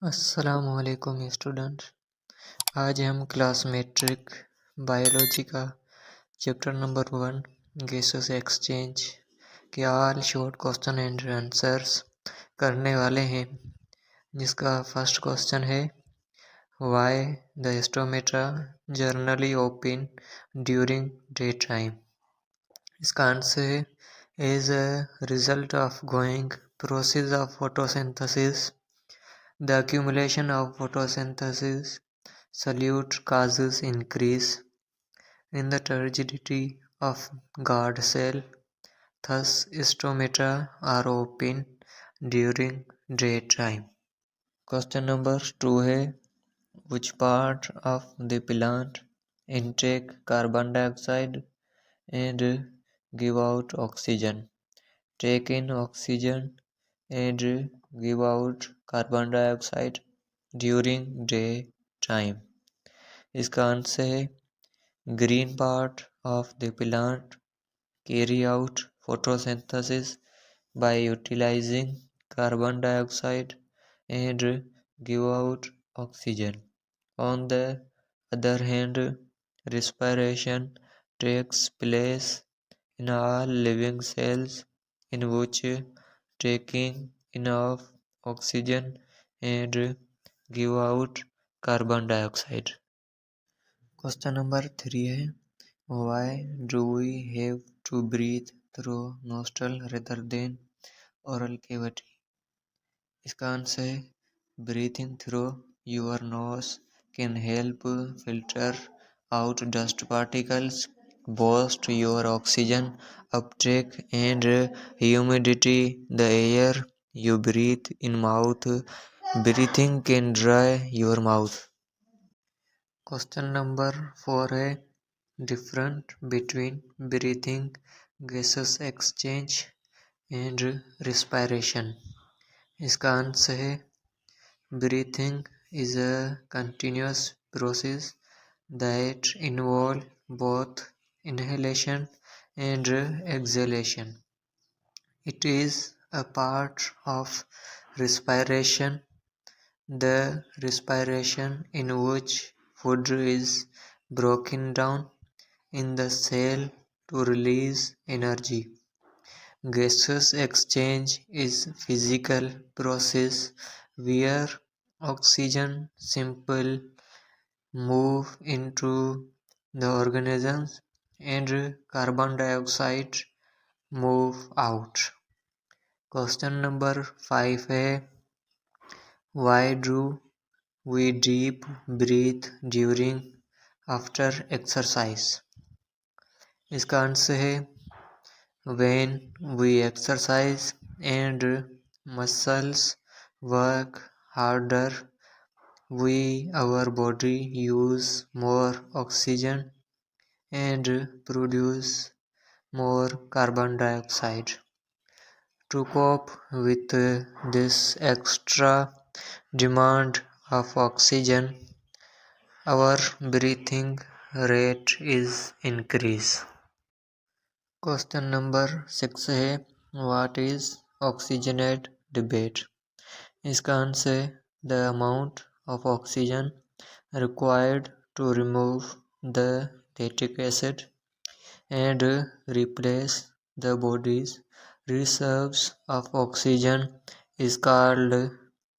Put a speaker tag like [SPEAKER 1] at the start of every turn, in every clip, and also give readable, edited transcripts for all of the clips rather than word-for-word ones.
[SPEAKER 1] अस्सलामुअलैकुम स्टूडेंट्स। आज हम क्लास मेट्रिक बायोलॉजी का चैप्टर नंबर 1 गैसेस एक्सचेंज के all short question and answers करने वाले हैं, जिसका फर्स्ट क्वेश्चन है why the stomata generally open during day time. इसका आंसर है as a result of going process of photosynthesis. The accumulation of photosynthesis solute causes increase in the turgidity of guard cell. Thus, stomata are open during daytime. Question number 2 है which part of the plant intake carbon dioxide and give out oxygen? Take in oxygen and give out carbon dioxide during day time. इसका answer है green part of the plant carry out photosynthesis by utilising carbon dioxide and give out oxygen. On the other hand, respiration takes place in all living cells in which taking enough oxygen and give out carbon dioxide. Question number 3 है why do we have to breathe through nostril rather than oral cavity? इसका answer है breathing through your nose can help filter out dust particles, boost your oxygen uptake and humidity. The air you breathe in mouth breathing can dry your mouth. Question number 4 है different between breathing, gaseous exchange and respiration. इसका answer है breathing is a continuous process that involves both inhalation and exhalation. It is a part of respiration, the respiration in which food is broken down in the cell to release energy. Gaseous exchange is physical process where oxygen simple move into the organisms and carbon dioxide move out. Question number 5 है why do we deep breathe during after exercise? इसका answer है when we exercise and muscles work harder, our body use more oxygen and produce more carbon dioxide. To cope with this extra demand of oxygen, our breathing rate is increased. Question number 6 है what is oxygenate debate? इसका answer the amount of oxygen required to remove the lactic acid and replace the body's reserves of oxygen is called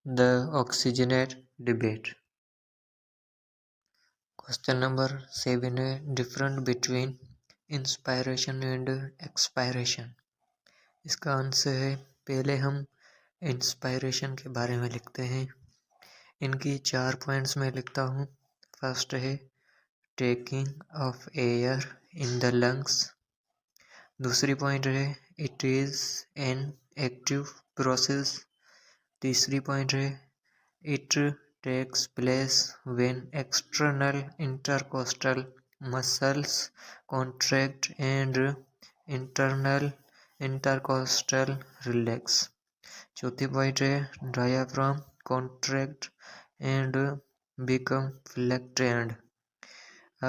[SPEAKER 1] the oxygenate debate. Question number 7 है different between inspiration and expiration. इसका answer है पहले हम inspiration के बारे में लिखते हैं. इनकी 4 पॉइंट्स में लिखता हूँ. फर्स्ट है taking of air in the lungs. दूसरी पॉइंट है it is an active process. तीसरी पॉइंट है it takes place when external intercostal muscles contract and internal intercostal relax. चौथी पॉइंट है diaphragm contract and become flattened.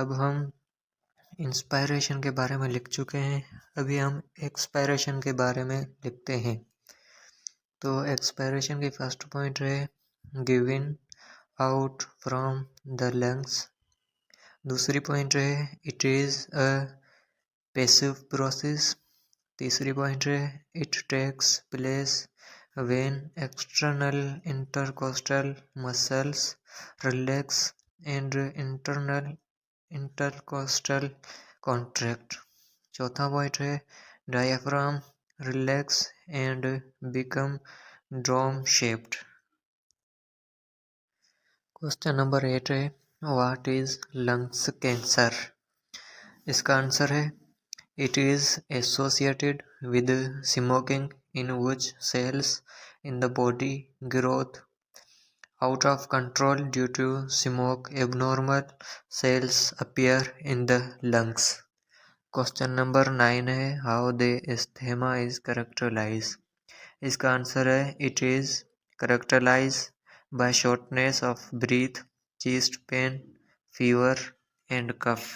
[SPEAKER 1] अब हम inspiration के बारे में लिख चुके हैं. अभी हम एक्सपायरेशन के बारे में लिखते हैं. तो एक्सपायरेशन की फर्स्ट पॉइंट है given out from the lungs. दूसरी पॉइंट है it is a passive process. तीसरी पॉइंट है it takes place when external intercostal muscles relax and internal intercostal contract. चौथा पॉइंट है diaphragm relax and become drum shaped. Question number 8 है what is lungs cancer. इसका answer है it is associated with smoking in which cells in the body growth out of control due to smoke. Abnormal cells appear in the lungs. Question number 9 है how the asthma is characterize. इसका answer है it is characterize by shortness of breath, chest pain, fever and cough.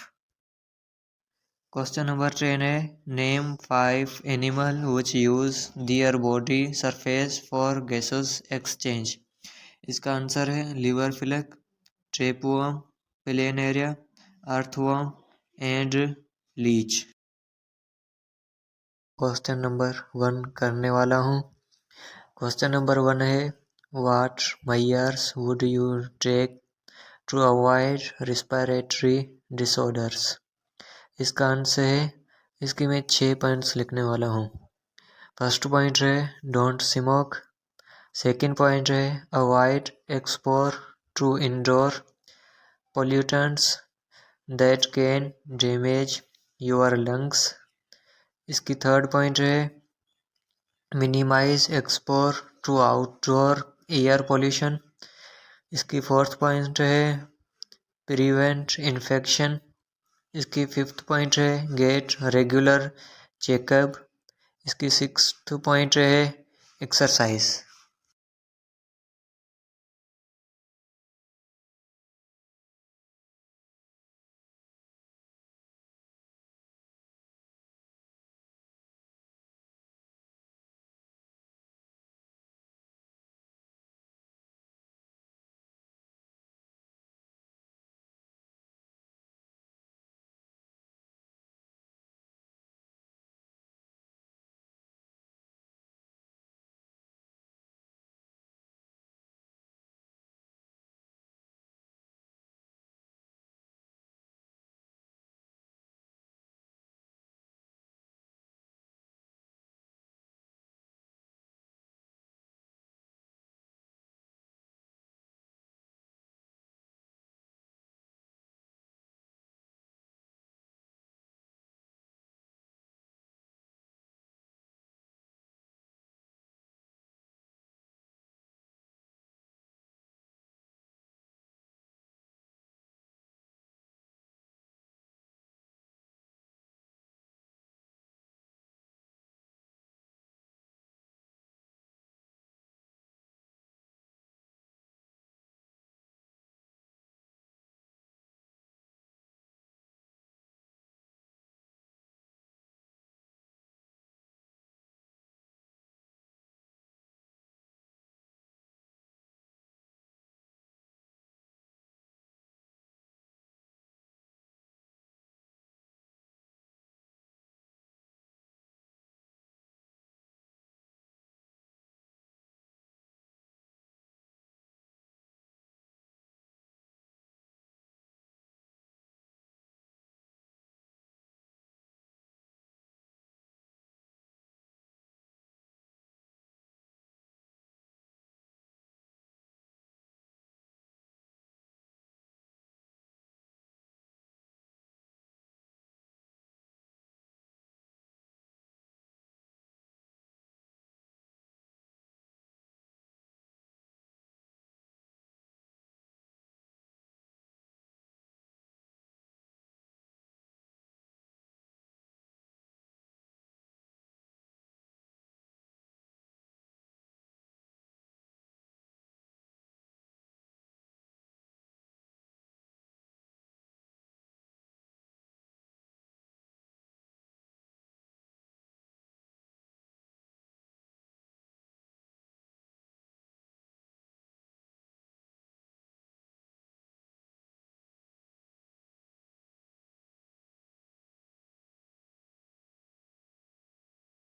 [SPEAKER 1] Question number 10 है name 5 animal which use their body surface for gases exchange. इसका answer है liver fluke, tapeworm, planaria, earthworm and leech. Question number 1 करने वाला हूँ। Question number 1 है what measures would you take to avoid respiratory disorders. इसका answer है इसकी मैं 6 पॉइंट्स लिखने वाला हूँ। फर्स्ट पॉइंट है डोंट स्मोक। सेकेंड पॉइंट है avoid exposure to indoor pollutants that can damage your lungs। इसकी थर्ड पॉइंट है minimise exposure to outdoor air pollution. इसकी फोर्थ पॉइंट है प्रिवेंट इन्फेक्शन। इसकी फिफ्थ पॉइंट है गेट रेगुलर चेकअप। इसकी sixth point है exercise.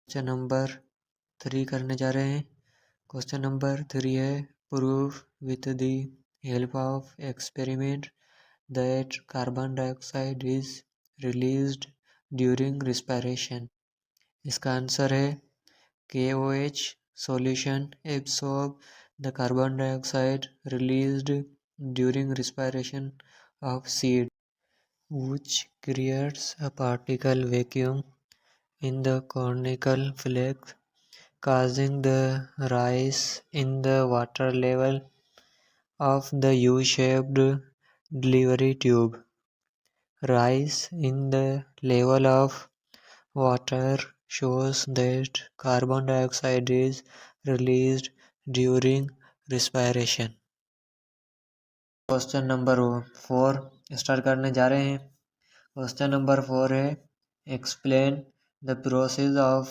[SPEAKER 1] Question number 3 करने जा रहे हैं। क्वेश्चन नंबर 3 है proof with the help of experiment that carbon dioxide is released during respiration. इसका आंसर है KOH solution absorb the carbon dioxide released during respiration of seed, which creates a particle vacuum in the cornical flakes, causing the rise in the water level of the U-shaped delivery tube. Rise in the level of water shows that carbon dioxide is released during respiration. Question number 4 start करने जा रहे हैं। Question number 4 है explain the process of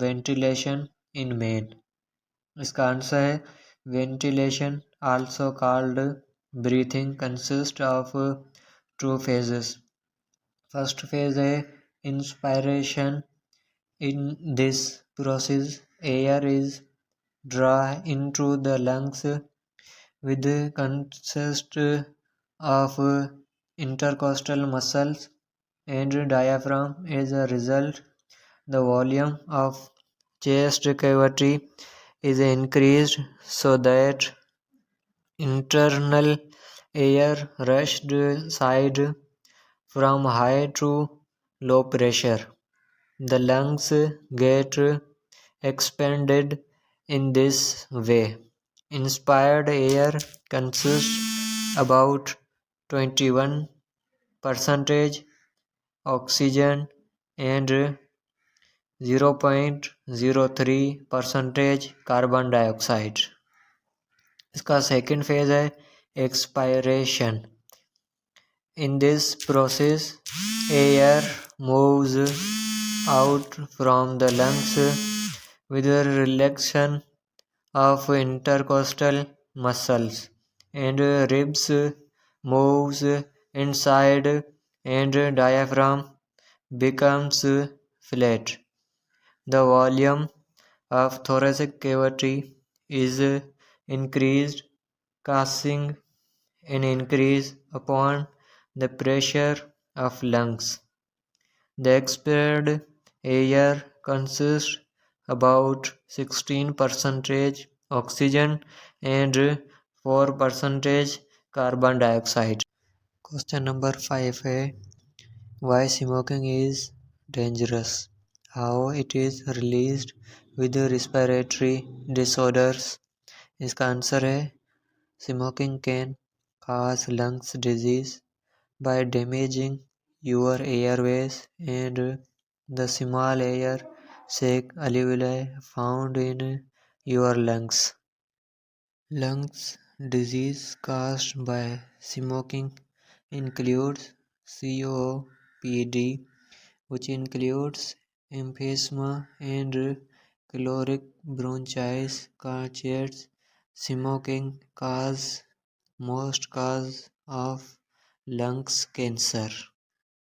[SPEAKER 1] ventilation in man. इसका answer है ventilation also called breathing consist of 2 phases. First phase है inspiration. In this process, air is drawn into the lungs with consist of intercostal muscles and diaphragm. As a result, the volume of chest cavity is increased so that internal air rushed side from high to low pressure. The lungs get expanded in this way. Inspired air consists about 21% oxygen and 0.03% carbon dioxide. इसका second phase है expiration. In this process, air moves out from the lungs with a relaxation of intercostal muscles and ribs moves inside and diaphragm becomes flat. The volume of thoracic cavity is increased, causing an increase upon the pressure of lungs. The expired air consists about 16% oxygen and 4% carbon dioxide. Question number 5 है why smoking is dangerous, how it is released with respiratory disorders. इसका answer है smoking can cause lungs disease by damaging your airways and the small air sac alveoli found in your lungs. Lungs disease caused by smoking includes COPD, which includes emphysema and chronic bronchitis. Smoking causes most cause of lungs cancer.